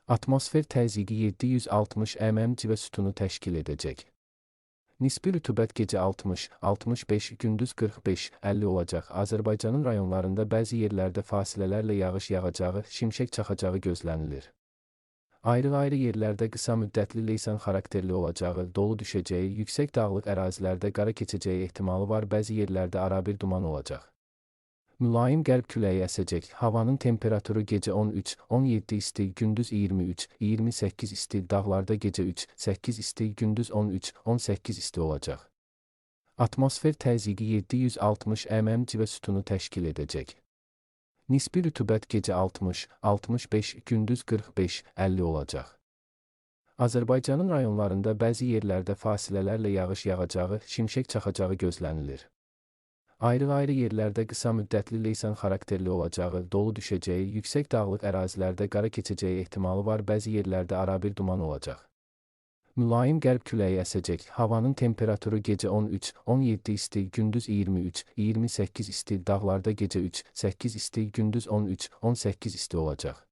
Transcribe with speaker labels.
Speaker 1: Atmosfer təzyiqi 760 mm civə sütunu təşkil edəcək. Nisbi rütubət gecə 60-65, gündüz 45-50 olacaq. Azərbaycanın rayonlarında bəzi yerlərdə fasilələrlə yağış yağacağı, şimşək çaxacağı gözlənilir. Ayrı-ayrı yerlərdə qısa müddətli leysan xarakterli olacağı, dolu düşəcəyi, yüksək dağlıq ərazilərdə qara keçəcəyi ehtimalı var, bəzi yerlərdə arabir duman olacaq. Mülayim qərb küləyi əsəcək, havanın temperaturu gecə 13-17 isti, gündüz 23-28 isti, dağlarda gecə 3-8 isti, gündüz 13-18 isti olacaq. Atmosfer təzyiqi 760 mm civə sütunu təşkil edəcək. Nisbi rütubət gecə 60-65, gündüz 45-50 olacaq. Azərbaycanın rayonlarında bəzi yerlərdə fasilələrlə yağış yağacağı, şimşək çaxacağı gözlənilir. Ayrı-ayrı yerlərdə qısa müddətli leysan xarakterli olacağı, dolu düşəcəyi, yüksək dağlıq ərazilərdə qara keçəcəyi ehtimalı var, bəzi yerlərdə arabir duman olacaq. Mülayim qərb küləyi əsəcək, havanın temperaturu gecə 13-17 isti, gündüz 23-28 isti, dağlarda gecə 3-8 isti, gündüz 13-18 isti olacaq.